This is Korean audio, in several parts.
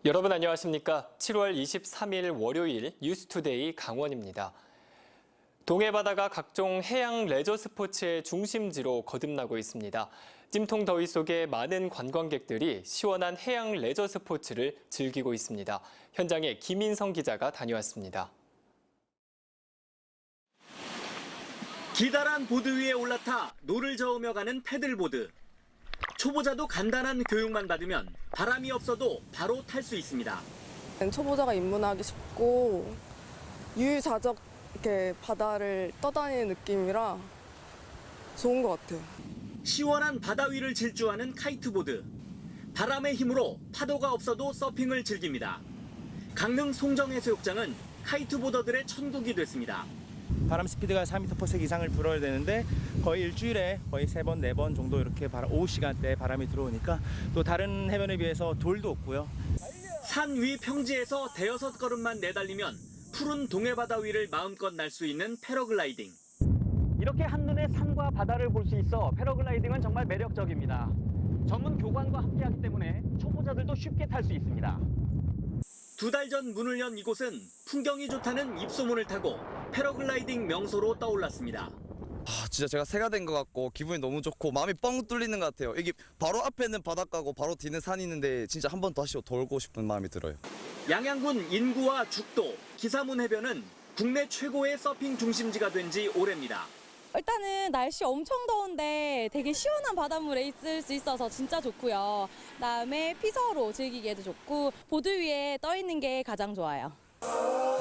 여러분 안녕하십니까? 7월 23일 월요일 뉴스투데이 강원입니다. 동해 바다가 각종 해양 레저 스포츠의 중심지로 거듭나고 있습니다. 찜통 더위 속에 많은 관광객들이 시원한 해양 레저 스포츠를 즐기고 있습니다. 현장에 김인성 기자가 다녀왔습니다. 기다란 보드 위에 올라타 노를 저으며 가는 패들보드. 초보자도 간단한 교육만 받으면 바람이 없어도 바로 탈 수 있습니다. 초보자가 입문하기 쉽고 유유자적 이렇게 바다를 떠다니는 느낌이라 좋은 것 같아요. 시원한 바다 위를 질주하는 카이트보드. 바람의 힘으로 파도가 없어도 서핑을 즐깁니다. 강릉 송정해수욕장은 카이트보더들의 천국이 됐습니다. 바람 스피드가 4m/s 이상을 불어야 되는데 거의 일주일에 거의 3번, 4번 정도 이렇게 오후 시간대에 바람이 들어오니까 또 다른 해변에 비해서 돌도 없고요. 산 위 평지에서 대여섯 걸음만 내달리면 푸른 동해바다 위를 마음껏 날 수 있는 패러글라이딩. 이렇게 한눈에 산과 바다를 볼 수 있어 패러글라이딩은 정말 매력적입니다. 전문 교관과 함께하기 때문에 초보자들도 쉽게 탈 수 있습니다. 2달 전 문을 연 이곳은 풍경이 좋다는 입소문을 타고 패러글라이딩 명소로 떠올랐습니다. 진짜 제가 새가 된 것 같고 기분이 너무 좋고 마음이 뻥 뚫리는 것 같아요. 이게 바로 앞에는 바닷가고 바로 뒤는 산이 있는데 진짜 한 번 다시 돌고 싶은 마음이 들어요. 양양군 인구와 죽도, 기사문 해변은 국내 최고의 서핑 중심지가 된 지 오래입니다. 일단은 날씨 엄청 더운데 되게 시원한 바닷물에 있을 수 있어서 진짜 좋고요. 그다음에 피서로 즐기기에도 좋고 보드 위에 떠 있는 게 가장 좋아요.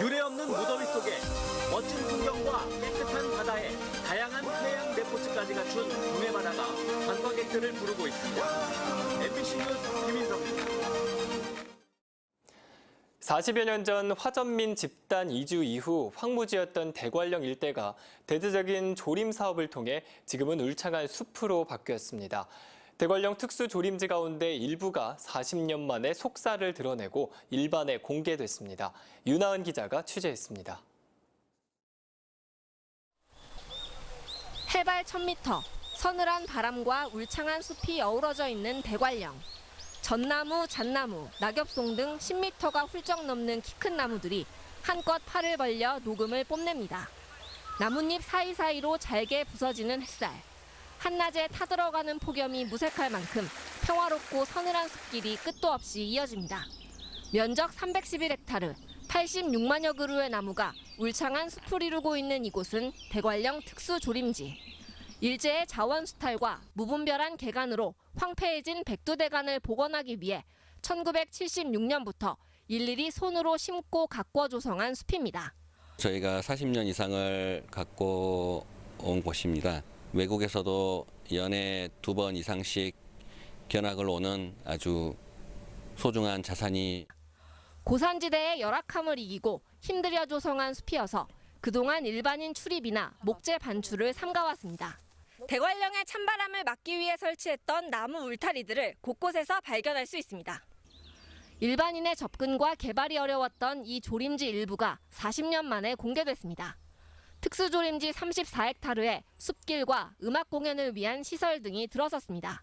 유례없는 무더위 속에 멋진 풍경과 깨끗한 바다에 다양한 해양 레포츠까지 갖춘 동해바다가 관광객들을 부르고 있습니다. MBC 뉴스 김인성입니다. 40여 년 전 화전민 집단 이주 이후 황무지였던 대관령 일대가 대대적인 조림 사업을 통해 지금은 울창한 숲으로 바뀌었습니다. 대관령 특수조림지 가운데 일부가 40년 만에 속살을 드러내고 일반에 공개됐습니다. 윤하은 기자가 취재했습니다. 해발 1000m, 서늘한 바람과 울창한 숲이 어우러져 있는 대관령. 전나무, 잣나무, 낙엽송 등 10m가 훌쩍 넘는 키 큰 나무들이 한껏 팔을 벌려 녹음을 뽐냅니다. 나뭇잎 사이사이로 잘게 부서지는 햇살. 한낮에 타들어가는 폭염이 무색할 만큼 평화롭고 서늘한 숲길이 끝도 없이 이어집니다. 면적 311헥타르, 86만여 그루의 나무가 울창한 숲을 이루고 있는 이곳은 대관령 특수조림지. 일제의 자원수탈과 무분별한 개간으로 황폐해진 백두대간을 복원하기 위해 1976년부터 일일이 손으로 심고 가꿔 조성한 숲입니다. 저희가 40년 이상을 갖고 온 곳입니다. 외국에서도 연에 2번 이상씩 견학을 오는 아주 소중한 자산이. 고산지대의 열악함을 이기고 힘들여 조성한 숲이어서 그동안 일반인 출입이나 목재 반출을 삼가왔습니다. 대관령의 찬바람을 막기 위해 설치했던 나무 울타리들을 곳곳에서 발견할 수 있습니다. 일반인의 접근과 개발이 어려웠던 이 조림지 일부가 40년 만에 공개됐습니다. 특수조림지 34헥타르에 숲길과 음악 공연을 위한 시설 등이 들어섰습니다.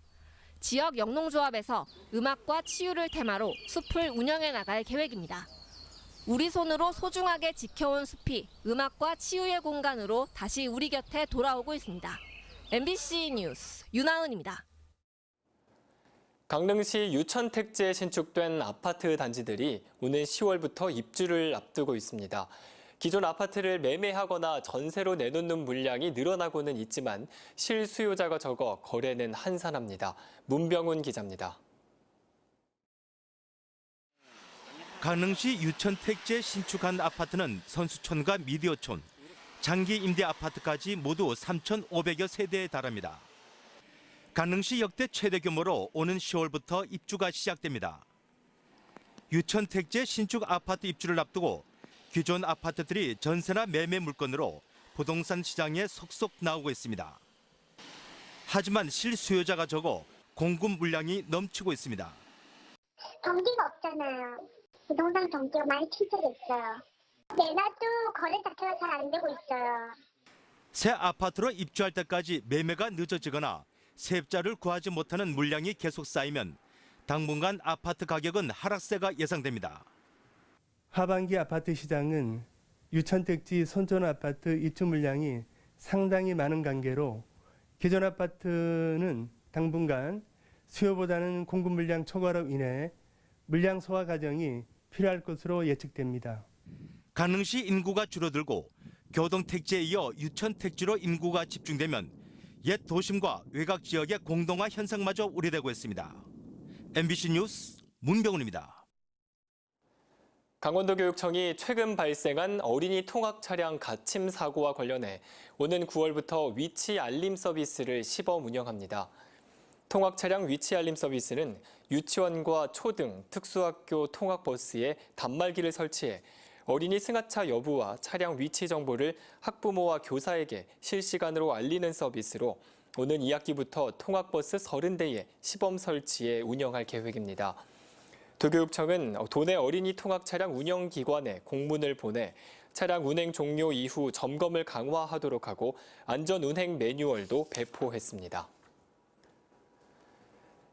지역 영농조합에서 음악과 치유를 테마로 숲을 운영해 나갈 계획입니다. 우리 손으로 소중하게 지켜온 숲이 음악과 치유의 공간으로 다시 우리 곁에 돌아오고 있습니다. MBC 뉴스 윤하은입니다. 강릉시 유천택지에 신축된 아파트 단지들이 오는 10월부터 입주를 앞두고 있습니다. 기존 아파트를 매매하거나 전세로 내놓는 물량이 늘어나고는 있지만 실수요자가 적어 거래는 한산합니다. 문병훈 기자입니다. 강릉시 유천택지에 신축한 아파트는 선수촌과 미디어촌, 장기 임대 아파트까지 모두 3,500여 세대에 달합니다. 강릉시 역대 최대 규모로 오는 10월부터 입주가 시작됩니다. 유천택지의 신축 아파트 입주를 앞두고 기존 아파트들이 전세나 매매 물건으로 부동산 시장에 속속 나오고 있습니다. 하지만 실수요자가 적어 공급 물량이 넘치고 있습니다. 경기가 없잖아요. 부동산 경기가 많이 침체됐어요. 내놔도 거래 자체가 잘 안 되고 있어요. 새 아파트로 입주할 때까지 매매가 늦어지거나 세입자를 구하지 못하는 물량이 계속 쌓이면 당분간 아파트 가격은 하락세가 예상됩니다. 하반기 아파트 시장은 유천택지 선전 아파트 입주 물량이 상당히 많은 관계로 기존 아파트는 당분간 수요보다는 공급 물량 초과로 인해 물량 소화 과정이 필요할 것으로 예측됩니다. 강릉시 인구가 줄어들고 교동택지에 이어 유천택지로 인구가 집중되면 옛 도심과 외곽 지역의 공동화 현상마저 우려되고 있습니다. MBC 뉴스 문병훈입니다. 강원도교육청이 최근 발생한 어린이 통학 차량 갓침 사고와 관련해 오는 9월부터 위치 알림 서비스를 시범 운영합니다. 통학 차량 위치 알림 서비스는 유치원과 초등, 특수학교 통학버스에 단말기를 설치해 어린이 승하차 여부와 차량 위치 정보를 학부모와 교사에게 실시간으로 알리는 서비스로 오는 2학기부터 통학버스 30대에 시범 설치해 운영할 계획입니다. 도교육청은 도내 어린이 통학 차량 운영기관에 공문을 보내 차량 운행 종료 이후 점검을 강화하도록 하고 안전운행 매뉴얼도 배포했습니다.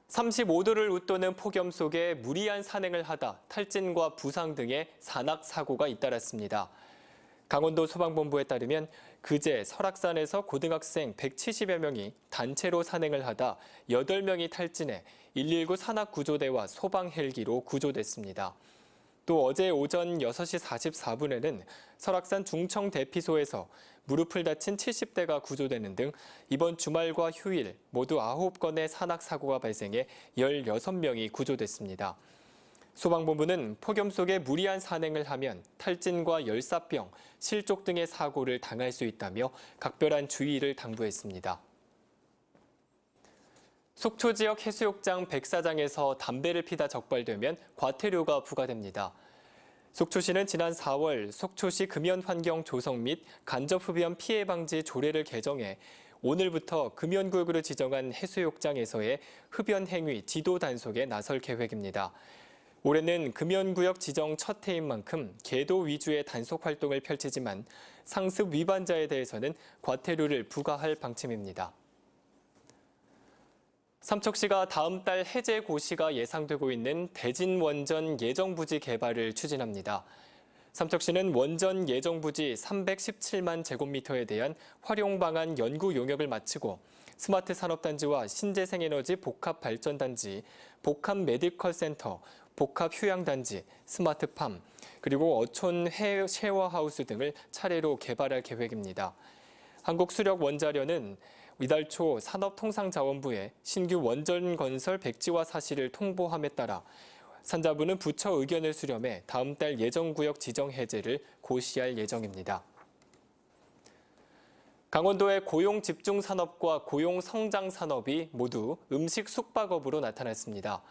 35도를 웃도는 폭염 속에 무리한 산행을 하다 탈진과 부상 등의 산악사고가 잇따랐습니다. 강원도 소방본부에 따르면 그제 설악산에서 고등학생 170여 명이 단체로 산행을 하다 8명이 탈진해 119 산악구조대와 소방 헬기로 구조됐습니다. 또 어제 오전 6시 44분에는 설악산 중청 대피소에서 무릎을 다친 70대가 구조되는 등 이번 주말과 휴일 모두 9건의 산악사고가 발생해 16명이 구조됐습니다. 소방본부는 폭염 속에 무리한 산행을 하면 탈진과 열사병, 실족 등의 사고를 당할 수 있다며 각별한 주의를 당부했습니다. 속초 지역 해수욕장 백사장에서 담배를 피다 적발되면 과태료가 부과됩니다. 속초시는 지난 4월 속초시 금연환경 조성 및 간접흡연 피해 방지 조례를 개정해 오늘부터 금연구역으로 지정한 해수욕장에서의 흡연 행위 지도 단속에 나설 계획입니다. 올해는 금연구역 지정 첫 해인 만큼 계도 위주의 단속 활동을 펼치지만 상습 위반자에 대해서는 과태료를 부과할 방침입니다. 삼척시가 다음 달 해제 고시가 예상되고 있는 대진 원전 예정부지 개발을 추진합니다. 삼척시는 원전 예정부지 317만 제곱미터에 대한 활용 방안 연구 용역을 마치고 스마트 산업단지와 신재생에너지 복합발전단지, 복합 메디컬 센터, 복합 휴양단지, 스마트팜, 그리고 어촌 쉐어하우스 등을 차례로 개발할 계획입니다. 한국수력원자련은 이달 초 산업통상자원부에 신규 원전 건설 백지화 사실을 통보함에 따라 산자부는 부처 의견을 수렴해 다음 달 예정구역 지정 해제를 고시할 예정입니다. 강원도의 고용집중산업과 고용성장산업이 모두 음식 숙박업으로 나타났습니다.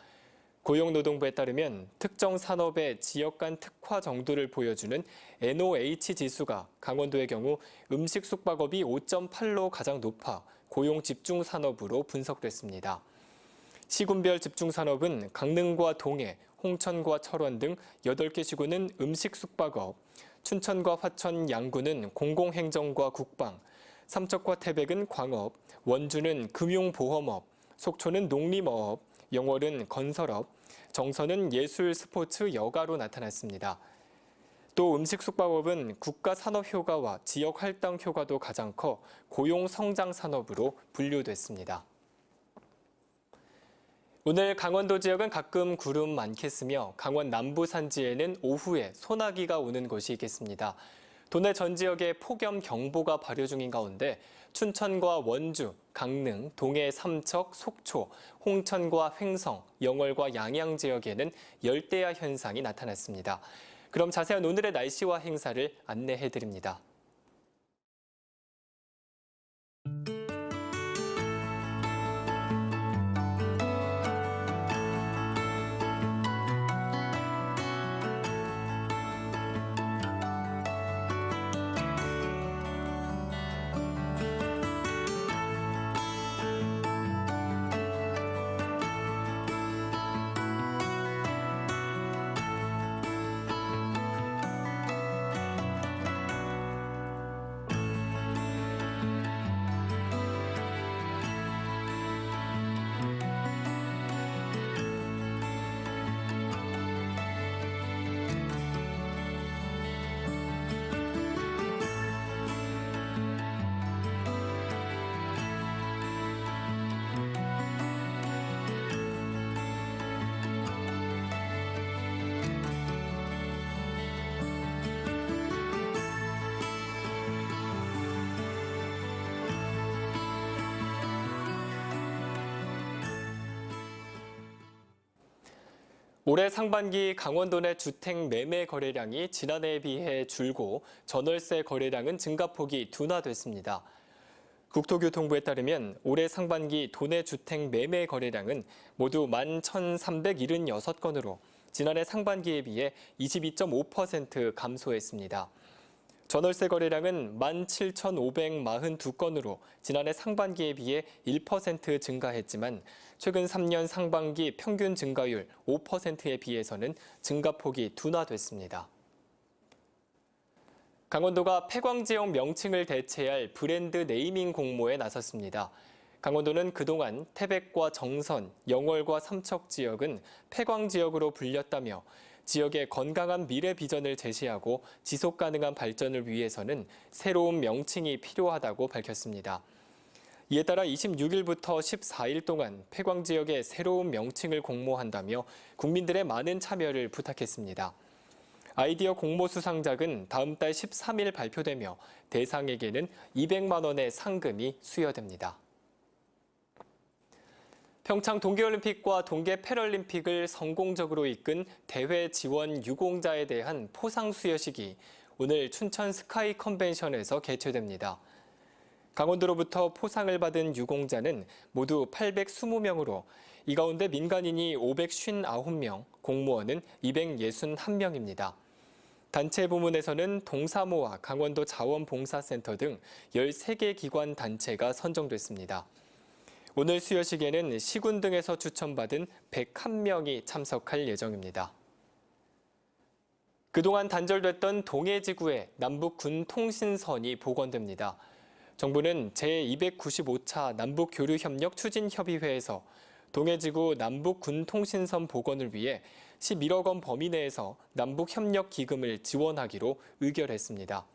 고용노동부에 따르면 특정 산업의 지역 간 특화 정도를 보여주는 NOH 지수가 강원도의 경우 음식 숙박업이 5.8로 가장 높아 고용집중산업으로 분석됐습니다. 시군별 집중산업은 강릉과 동해, 홍천과 철원 등 8개 시군은 음식 숙박업, 춘천과 화천, 양구는 공공행정과 국방, 삼척과 태백은 광업, 원주는 금융보험업, 속초는 농림어업, 영월은 건설업, 정선은 예술, 스포츠, 여가로 나타났습니다. 또 음식 숙박업은 국가산업효과와 지역할당 효과도 가장 커 고용성장산업으로 분류됐습니다. 오늘 강원도 지역은 가끔 구름 많겠으며 강원 남부 산지에는 오후에 소나기가 오는 곳이 있겠습니다. 도내 전 지역에 폭염경보가 발효 중인 가운데 춘천과 원주, 강릉, 동해 삼척, 속초, 홍천과 횡성, 영월과 양양 지역에는 열대야 현상이 나타났습니다. 그럼 자세한 오늘의 날씨와 행사를 안내해드립니다. 올해 상반기 강원도 내 주택 매매 거래량이 지난해에 비해 줄고 전월세 거래량은 증가폭이 둔화됐습니다. 국토교통부에 따르면 올해 상반기 도내 주택 매매 거래량은 모두 11,376건으로 지난해 상반기에 비해 22.5% 감소했습니다. 전월세 거래량은 17,542건으로 지난해 상반기에 비해 1% 증가했지만 최근 3년 상반기 평균 증가율 5%에 비해서는 증가폭이 둔화됐습니다. 강원도가 폐광지역 명칭을 대체할 브랜드 네이밍 공모에 나섰습니다. 강원도는 그동안 태백과 정선, 영월과 삼척 지역은 폐광지역으로 불렸다며 지역의 건강한 미래 비전을 제시하고 지속 가능한 발전을 위해서는 새로운 명칭이 필요하다고 밝혔습니다. 이에 따라 26일부터 14일 동안 폐광지역의 새로운 명칭을 공모한다며 국민들의 많은 참여를 부탁했습니다. 아이디어 공모 수상작은 다음 달 13일 발표되며 대상에게는 200만 원의 상금이 수여됩니다. 평창 동계올림픽과 동계 패럴림픽을 성공적으로 이끈 대회 지원 유공자에 대한 포상 수여식이 오늘 춘천 스카이 컨벤션에서 개최됩니다. 강원도로부터 포상을 받은 유공자는 모두 820명으로 이 가운데 민간인이 559명, 공무원은 261명입니다. 단체 부문에서는 동사모와 강원도 자원봉사센터 등 13개 기관 단체가 선정됐습니다. 오늘 수여식에는 시군 등에서 추천받은 101명이 참석할 예정입니다. 그동안 단절됐던 동해지구의 남북군 통신선이 복원됩니다. 정부는 제295차 남북교류협력 추진협의회에서 동해지구 남북군통신선 복원을 위해 11억 원 범위 내에서 남북협력기금을 지원하기로 의결했습니다.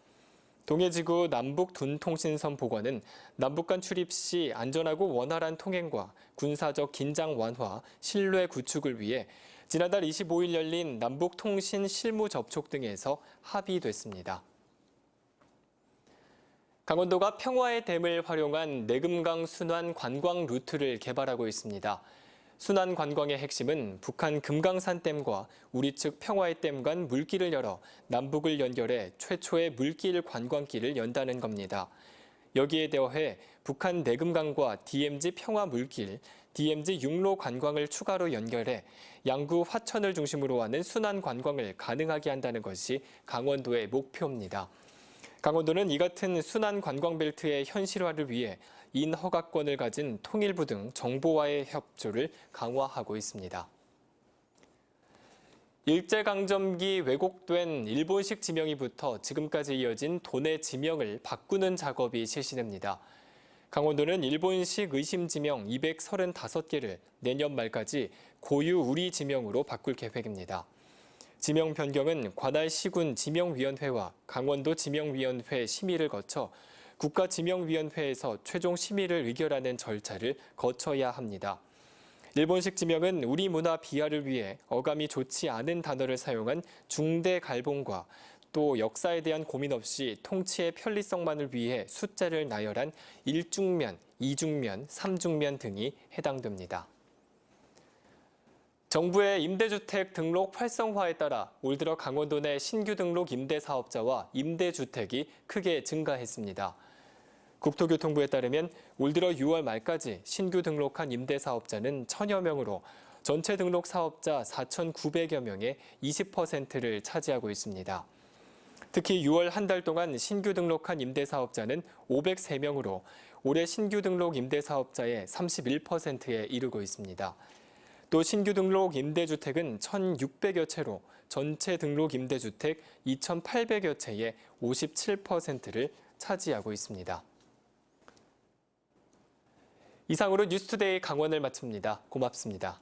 동해지구 남북둔통신선 복원은 남북 간 출입 시 안전하고 원활한 통행과 군사적 긴장 완화, 신뢰 구축을 위해 지난달 25일 열린 남북통신 실무 접촉 등에서 합의됐습니다. 강원도가 평화의 댐을 활용한 내금강 순환 관광 루트를 개발하고 있습니다. 순환 관광의 핵심은 북한 금강산 댐과 우리 측 평화의 댐 간 물길을 열어 남북을 연결해 최초의 물길 관광길을 연다는 겁니다. 여기에 더해 북한 내금강과 DMZ 평화 물길, DMZ 육로 관광을 추가로 연결해 양구 화천을 중심으로 하는 순환 관광을 가능하게 한다는 것이 강원도의 목표입니다. 강원도는 이 같은 순환 관광벨트의 현실화를 위해 인허가권을 가진 통일부 등 정부와의 협조를 강화하고 있습니다. 일제강점기 왜곡된 일본식 지명이부터 지금까지 이어진 도내 지명을 바꾸는 작업이 실시됩니다. 강원도는 일본식 의심 지명 235개를 내년 말까지 고유 우리 지명으로 바꿀 계획입니다. 지명 변경은 관할 시군 지명위원회와 강원도 지명위원회 심의를 거쳐 국가지명위원회에서 최종 심의를 의결하는 절차를 거쳐야 합니다. 일본식 지명은 우리 문화 비하를 위해 어감이 좋지 않은 단어를 사용한 중대 갈봉과 또 역사에 대한 고민 없이 통치의 편리성만을 위해 숫자를 나열한 1중면, 2중면, 3중면 등이 해당됩니다. 정부의 임대주택 등록 활성화에 따라 올 들어 강원도 내 신규 등록 임대사업자와 임대주택이 크게 증가했습니다. 국토교통부에 따르면 올 들어 6월 말까지 신규 등록한 임대사업자는 1,000여 명으로 전체 등록 사업자 4,900여 명의 20%를 차지하고 있습니다. 특히 6월 한 달 동안 신규 등록한 임대사업자는 503명으로 올해 신규 등록 임대사업자의 31%에 이르고 있습니다. 또 신규 등록 임대주택은 1,600여 채로 전체 등록 임대주택 2,800여 채의 57%를 차지하고 있습니다. 이상으로 뉴스투데이 강원을 마칩니다. 고맙습니다.